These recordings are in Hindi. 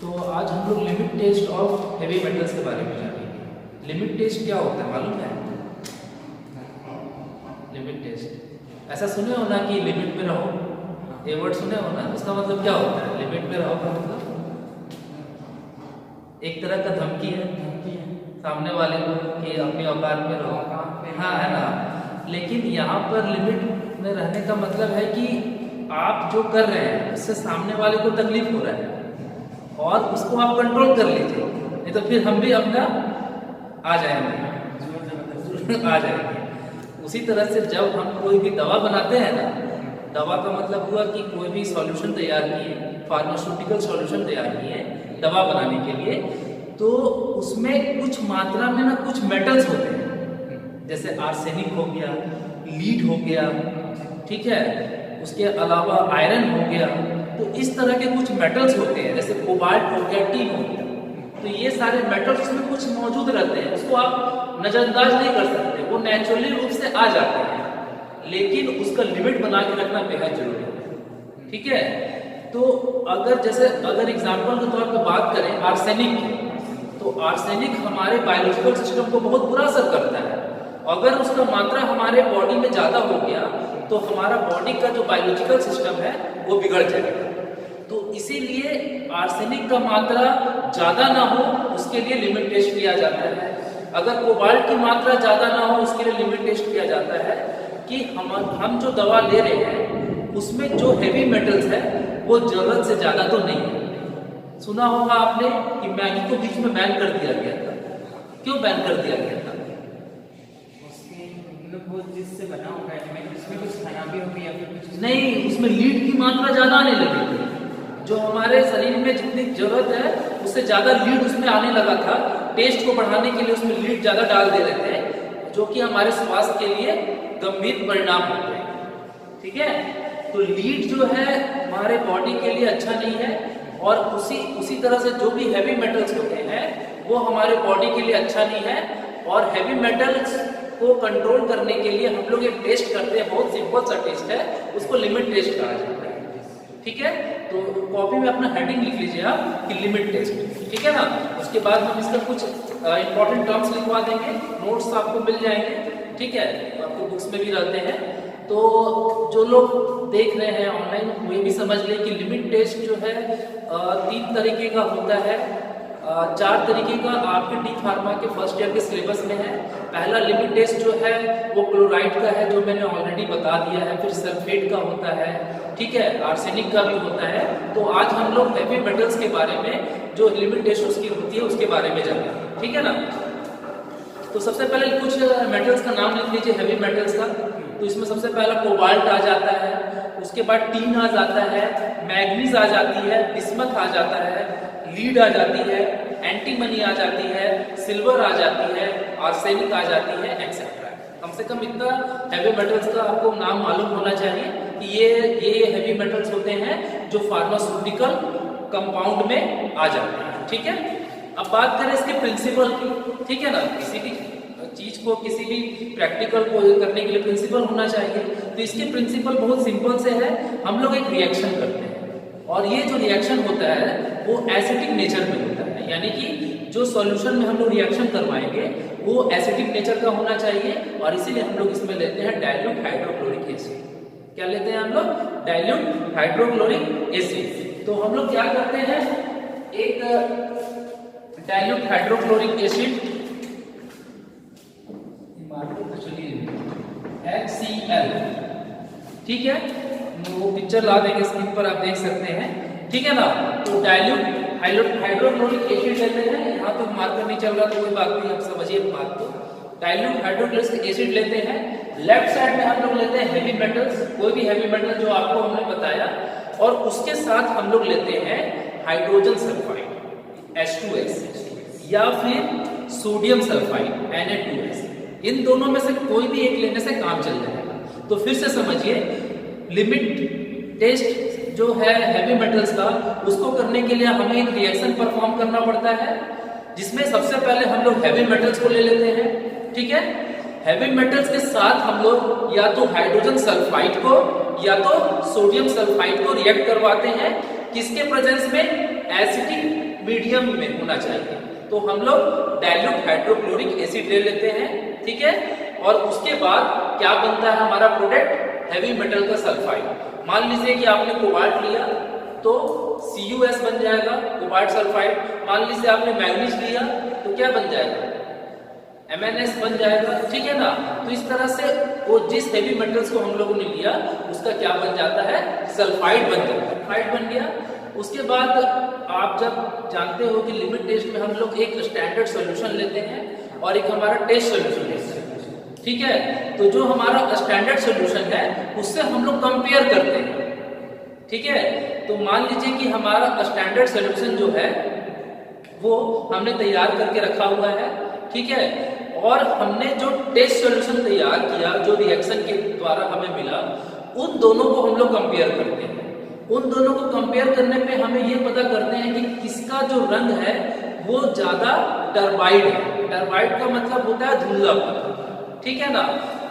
तो आज हम लोग limit test of heavy metals के बारे में जानेंगे। लिमिट टेस्ट क्या होता है मालूम है? लिमिट टेस्ट ऐसा सुने हो ना कि लिमिट में रहो, ये वर्ड सुने हो ना, उसका मतलब क्या होता है? लिमिट में रहो का मतलब एक तरह का धमकी है सामने वाले को कि अपनी औकात में रहो। हाँ है ना, लेकिन यहाँ पर लिमिट में रहने का मतलब है कि आप जो कर रहे हैं उससे सामने वाले को तकलीफ हो रहा है और उसको आप कंट्रोल कर लीजिए, नहीं तो फिर हम भी अपना आ जाएंगे। उसी तरह से जब हम कोई भी दवा बनाते हैं ना, दवा का मतलब हुआ कि कोई भी सॉल्यूशन तैयार किए, फार्मास्यूटिकल सॉल्यूशन तैयार किए दवा बनाने के लिए, तो उसमें कुछ मात्रा में ना कुछ मेटल्स होते हैं, जैसे आर्सेनिक हो गया, लीड हो गया, ठीक है, उसके अलावा आयरन हो गया। तो इस तरह के कुछ मेटल्स होते हैं, जैसे कोबाल्ट हो गया, टीन हो गया। तो ये सारे मेटल्स उसमें कुछ मौजूद रहते हैं, उसको आप नजरअंदाज नहीं कर सकते, वो नेचुरली रूप से आ जाते हैं, लेकिन उसका लिमिट बना के रखना बेहद जरूरी है। ठीक है, तो अगर एग्जाम्पल के तौर पर बात करें आर्सेनिक की, तो आर्सेनिक हमारे बायोलॉजिकल सिस्टम को बहुत बुरा असर करता है। अगर उसका मात्रा हमारे बॉडी में ज्यादा हो गया तो हमारा बॉडी का जो बायोलॉजिकल सिस्टम है वो बिगड़ जाएगा। तो इसीलिए आर्सेनिक का मात्रा ज्यादा ना हो उसके लिए लिमिट टेस्ट किया जाता है। अगर कोबाल्ट की मात्रा ज्यादा ना हो उसके लिए लिमिट टेस्ट किया जाता है कि हम जो दवा ले रहे हैं उसमें जो हेवी मेटल्स है वो जरूरत से ज्यादा तो नहीं है। सुना होगा आपने कि मैगी को बीच में बैन कर दिया गया था। क्यों बैन कर दिया गया था? वो जिससे बना होगा उसमें कुछ खराबी होगी या फिर कुछ नहीं, उसमें लीड की मात्रा ज्यादा आने लगी थी। जो हमारे शरीर में जितनी जरूरत है उससे ज्यादा लीड उसमें आने लगा था। टेस्ट को बढ़ाने के लिए उसमें लीड ज्यादा डाल दे रहे थे, जो कि हमारे स्वास्थ्य के लिए गंभीर परिणाम होते हैं। ठीक है, तो लीड जो है हमारे बॉडी के लिए अच्छा नहीं है, और उसी तरह से जो भी हैवी मेटल्स होते हैं वो हमारे बॉडी के लिए अच्छा नहीं है। और हैवी मेटल्स को कंट्रोल करने के लिए हम लोग एक टेस्ट करते हैं, बहुत सिंपल सा टेस्ट है, उसको लिमिट टेस्ट कहा जाता है। ठीक है, तो कॉपी में अपना हेडिंग लिख लीजिए आप कि लिमिट टेस्ट। ठीक है ना, उसके बाद हम इसका कुछ इंपॉर्टेंट टर्म्स लिखवा देंगे, नोट्स आपको मिल जाएंगे। ठीक है, आपको बुक्स में भी रहते हैं, तो जो लोग देख रहे हैं ऑनलाइन वो भी समझ लें कि लिमिट टेस्ट जो है 3 तरीके का होता है, 4 तरीके का आपके डी फार्मा के फर्स्ट ईयर के सिलेबस में है। पहला लिमिट टेस्ट जो है वो क्लोराइड का है, जो मैंने ऑलरेडी बता दिया है। फिर सल्फेट का होता है, ठीक है, आर्सेनिक का भी होता है। तो आज हम लोग हैवी मेटल्स के बारे में जो लिमिट टेस्ट उसकी होती है उसके बारे में जानेंगे। ठीक है ना, तो सबसे पहले कुछ मेटल्स का नाम लिख लीजिए हैवी मेटल्स का। तो इसमें सबसे पहला कोबाल्ट आ जाता है, उसके बाद टीन आ जाता है, मैग्नीज आ जाती है, बिस्मथ आ जाता है, लीड आ जाती है, एंटीमनी आ जाती है, सिल्वर आ जाती है, आर्सेनिक आ जाती है, एक्सेट्रा। कम से कम इतना हैवी मेटल्स का आपको नाम मालूम होना चाहिए कि ये हैवी मेटल्स होते हैं जो फार्मास्यूटिकल कंपाउंड में आ जाते हैं। ठीक है, अब बात करें इसके प्रिंसिपल की। ठीक है ना, किसी भी चीज को, किसी भी प्रैक्टिकल को करने के लिए प्रिंसिपल होना चाहिए। तो इसके प्रिंसिपल बहुत सिंपल से है, हम लोग एक रिएक्शन करते हैं और ये जो रिएक्शन होता है वो एसिडिक नेचर में होता है, यानी कि जो सॉल्यूशन में हम लोग रिएक्शन करवाएंगे वो एसिडिक नेचर का होना चाहिए, और इसीलिए हम लोग इसमें लेते हैं डाइल्यूट हाइड्रोक्लोरिक एसिड। क्या लेते हैं हम लोग? Dilute hydrochloric acid. तो हम लोग क्या करते हैं, एक डाइल्यूट हाइड्रोक्लोरिक एसिड HCl, ठीक है, वो पिक्चर ला देंगे स्क्रीन पर, आप देख सकते हैं। ठीक है ना, तो डाइल्यूट हाइड्रोक्लोरिक एसिड लेते हैं। यहाँ तो मार्कर नहीं चल रहा तो कोई बात नहीं, आप समझिए बात को। डाइल्यूट हाइड्रोक्लोरिक एसिड लेते हैं। लेफ्ट साइड में हम लोग लेते हैं हैवी मेटल्स, कोई भी हैवी मेटल जो आपको हमने बताया, और उसके साथ हम लोग लेते हैं हाइड्रोजन सल्फाइड H2S, या फिर सोडियम सल्फाइड Na2S। इन दोनों में से कोई भी एक लेने से काम चल जाएगा। तो फिर से समझिए, लिमिट टेस्ट जो है हैवी मेटल्स का, उसको करने के लिए हमें एक रिएक्शन परफॉर्म करना पड़ता है, जिसमें सबसे पहले हम लोग हैवी मेटल्स को ले लेते हैं। ठीक है, हैवी मेटल्स के साथ हम लोग या तो हाइड्रोजन सल्फाइड को या तो सोडियम सल्फाइड को रिएक्ट करवाते हैं। किसके प्रेजेंस में? एसिडिक मीडियम में होना चाहिए। तो हम लोग डाइल्यूट हाइड्रोक्लोरिक एसिड ले लेते हैं, ठीक है। और उसके बाद क्या बनता है हमारा प्रोडक्ट, हैवी मेटल का सल्फाइड। मान लीजिए कि आपने कोबाल्ट लिया तो CuS बन जाएगा, कोबाल्ट सल्फाइड। मान लीजिए आपने मैग्नीज लिया तो क्या बन जाएगा, MnS बन जाएगा, ठीक है ना। तो इस तरह से वो जिस हैवी मेटल्स को हम लोगों ने लिया उसका क्या बन जाता है, सल्फाइड बन जाता है, सल्फाइड बन गया। उसके बाद आप जब जानते हो कि लिमिट टेस्ट में हम लोग एक स्टैंडर्ड सॉल्यूशन लेते हैं और एक हमारा टेस्ट सॉल्यूशन लेते हैं, ठीक है। तो जो हमारा स्टैंडर्ड सॉल्यूशन है उससे हम लोग कंपेयर करते हैं, ठीक है। तो मान लीजिए कि हमारा स्टैंडर्ड सॉल्यूशन जो है वो हमने तैयार करके रखा हुआ है, ठीक है। और हमने जो टेस्ट सॉल्यूशन तैयार किया, जो रिएक्शन के द्वारा हमें मिला, उन दोनों को हम लोग कंपेयर करते हैं। उन दोनों को कंपेयर करने पे हमें ये पता करते हैं कि किसका जो रंग है वो ज्यादा टर्बाइड है। टर्बाइड का मतलब होता है धुंधलापन, ठीक है ना,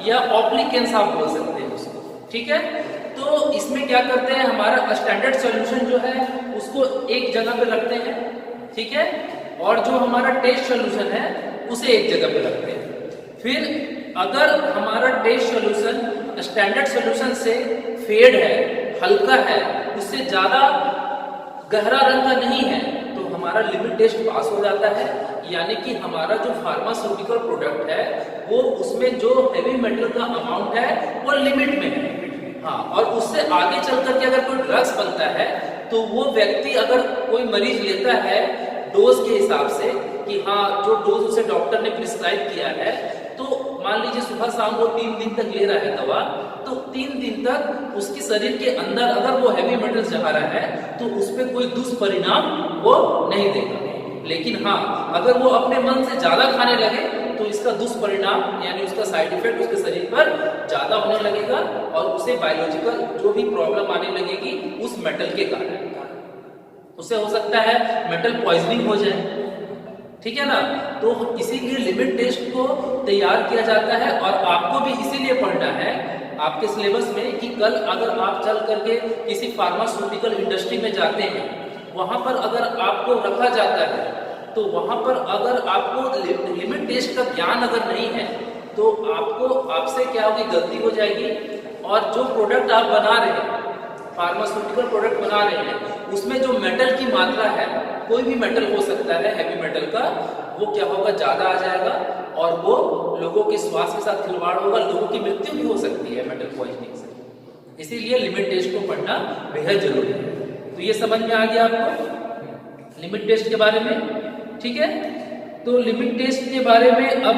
या ऑप्लिकेंस आप बोल सकते हैं उसको, ठीक है। तो इसमें क्या करते हैं, हमारा स्टैंडर्ड सॉल्यूशन जो है उसको एक जगह पे रखते हैं, ठीक है। और जो हमारा टेस्ट सॉल्यूशन है उसे एक जगह पे रखते हैं। फिर अगर हमारा टेस्ट सॉल्यूशन स्टैंडर्ड सॉल्यूशन से फेड है, हल्का है, उससे ज्यादा गहरा रंग का नहीं है, तो हमारा लिमिट टेस्ट पास हो जाता है। यानी कि हमारा जो फार्मास्यूटिकल प्रोडक्ट है वो उसमें जो हैवी मेटल का अमाउंट है वो लिमिट में है, हाँ। और उससे आगे चल करके अगर कोई ड्रग्स बनता है तो वो व्यक्ति, अगर कोई मरीज लेता है डोज के हिसाब से कि हाँ जो डोज उसे डॉक्टर ने प्रिस्क्राइब किया है, तो मान लीजिए सुबह शाम वो 3 दिन तक ले रहा है दवा, तो 3 दिन तक उसके शरीर के अंदर अगर वो हैवी मेटल्स जा रहा है तो उस पर कोई दुष्परिणाम वो नहीं देगा। लेकिन हाँ अगर वो अपने मन से ज्यादा खाने लगे तो इसका दुष्परिणाम यानी उसका साइड इफेक्ट उसके शरीर पर ज्यादा होने लगेगा और उसे बायोलॉजिकल जो भी प्रॉब्लम आने लगेगी उस मेटल के कारण। उसे हो सकता है मेटल पॉइजनिंग हो जाए, ठीक है ना। तो इसीलिए लिमिट टेस्ट को तैयार किया जाता है और आपको भी इसीलिए पढ़ना है आपके सिलेबस में कि कल अगर आप चल करके किसी फार्मास्यूटिकल इंडस्ट्री में जाते हैं, वहां पर अगर आपको रखा जाता है तो वहां पर अगर आपको लिमिट टेस्ट का ज्ञान अगर नहीं है तो आपसे क्या होगी, गलती हो जाएगी। और जो प्रोडक्ट आप बना रहे हैं, फार्मास्यूटिकल प्रोडक्ट बना रहे हैं, उसमें जो मेटल की मात्रा है, कोई भी मेटल हो सकता है हैवी मेटल का, वो क्या होगा, ज्यादा आ जाएगा और वो लोगों के स्वास्थ्य के साथ खिलवाड़ होगा, लोगों की मृत्यु भी हो सकती है मेटल पॉइजनिंग से। इसीलिए लिमिट टेस्ट को पढ़ना बेहद जरूरी है। तो ये समझ में आ गया आपको लिमिट टेस्ट के बारे में, ठीक है। तो लिमिट टेस्ट के बारे में अब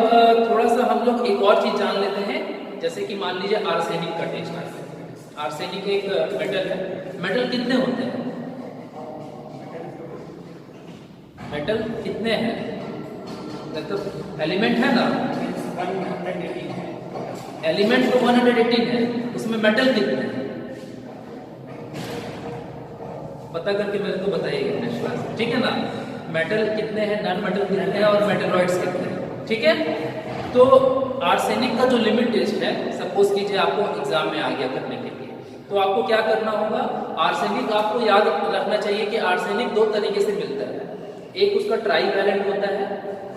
थोड़ा सा हम लोग एक और चीज जान लेते हैं, जैसे कि मान लीजिए आर्सेनिक का टेस्ट है। आर्सेनिक एक मेटल है। मेटल कितने होते हैं, मेटल कितने हैं, मतलब एलिमेंट है ना, 118 है। एलिमेंट तो 118 है, उसमें मेटल कितने हैं पता करके मेरे को बताइएगा नेक्स्ट क्लास में, ठीक है ना। मेटल कितने हैं, नॉन मेटल कितने हैं और मेटलॉइड्स कितने हैं, ठीक है। तो आर्सेनिक का जो लिमिट टेस्ट है, सपोज कीजिए आपको एग्जाम में आ गया करने के लिए, तो आपको क्या करना होगा, आर्सेनिक आपको याद रखना चाहिए कि आर्सेनिक 2 तरीके से मिलता है। एक उसका ट्राईवैलेंट होता है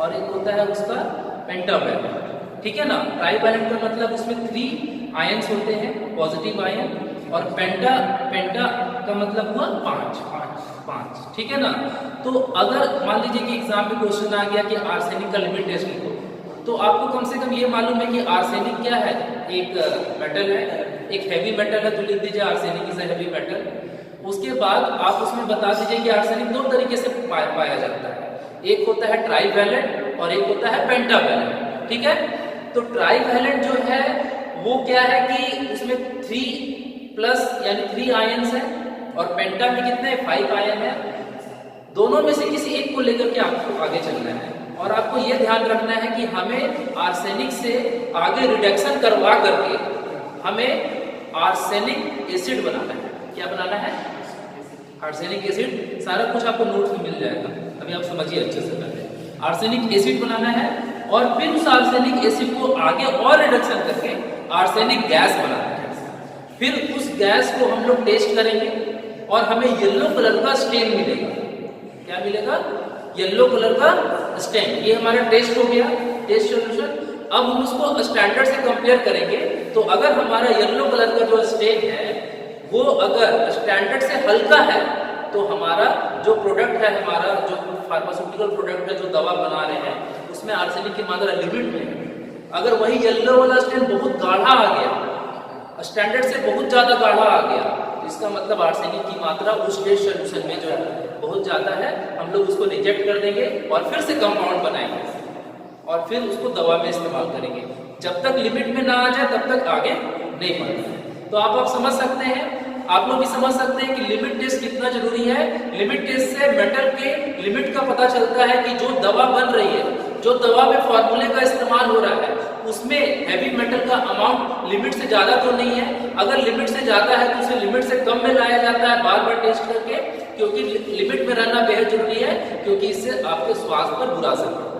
और एक होता है उसका पेंटावैलेंट, ठीक है ना। ट्राईवैलेंट का मतलब उसमें 3 आयंस होते हैं, पॉजिटिव आयन, और पेंटा का मतलब हुआ 5, ठीक है ना। तो अगर मान लीजिए कि एग्जाम में क्वेश्चन आ गया कि आर्सेनिक का लिमिट टेस्ट लिखो, तो आपको कम से कम ये मालूम है कि आर्सेनिक क्या है, एक मेटल है, एक हैवी मेटल है, तो लिख दीजिए arsenic is a heavy metal. उसके बाद आप उसमें बता दीजिए कि आर्सेनिक 2 तरीके से पाया जाता है, एक होता है ट्राईवैलेंट और एक होता है पेंटावैलेंट, ठीक है। तो ट्राईवैलेंट जो है वो क्या है कि उसमें 3+ यानी 3 आयंस है और पेंटा में कितने 5 आयन है। दोनों में से किसी एक को लेकर के आपको आगे चलना है और आपको यह ध्यान रखना है कि हमें आर्सेनिक से आगे रिडक्शन करवा करके हमें आर्सेनिक एसिड बनाना है। क्या बनाना है, आर्सेनिक एसिड। सारा कुछ आपको नोट्स में मिल जाएगा, अभी आप समझिए अच्छे से पहले। आर्सेनिक एसिड बनाना है और फिर उस आर्सेनिक एसिड को आगे और रिडक्शन करके आर्सेनिक गैस बनाना है। फिर उस गैस को हम लोग टेस्ट करेंगे और हमें येलो कलर का स्टेन मिलेगा। क्या मिलेगा? येलो कलर का स्टेन। ये हमारा टेस्ट हो गया, टेस्ट सॉल्यूशन। अब हम उसको स्टैंडर्ड से कंपेयर करेंगे, तो अगर हमारा येलो कलर का जो स्टेन है वो अगर स्टैंडर्ड से हल्का है तो हमारा जो प्रोडक्ट है, हमारा जो फार्मास्यूटिकल प्रोडक्ट है, जो दवा बना रहे हैं, उसमें आर्सेनिक की मात्रा लिमिट में है। अगर वही येलो वाला स्टेन बहुत गाढ़ा आ गया, स्टैंडर्ड से बहुत ज्यादा गाढ़ा आ गया, तो इसका मतलब आर्सेनिक की मात्रा उस टेस्ट सॉल्यूशन में जो है बहुत ज्यादा है। हम लोग उसको रिजेक्ट कर देंगे और फिर से कंपाउंड बनाएंगे और फिर उसको दवा में इस्तेमाल करेंगे। जब तक लिमिट में ना आ जाए तब तक आगे नहीं बढ़ना है। तो आप समझ सकते हैं, आप लोग भी समझ सकते हैं कि लिमिट टेस्ट कितना जरूरी है। लिमिट टेस्ट से मेटल के लिमिट का पता चलता है कि जो दवा बन रही है, जो दवा में फॉर्मूले का इस्तेमाल हो रहा है, उसमें हैवी मेटल का अमाउंट लिमिट से ज्यादा तो नहीं है। अगर लिमिट से ज्यादा है तो उसे लिमिट से कम में लाया जाता है बार बार टेस्ट करके, क्योंकि लिमिट में रहना बेहद जरूरी है, क्योंकि इससे आपके स्वास्थ्य पर बुरा असर पड़ता है।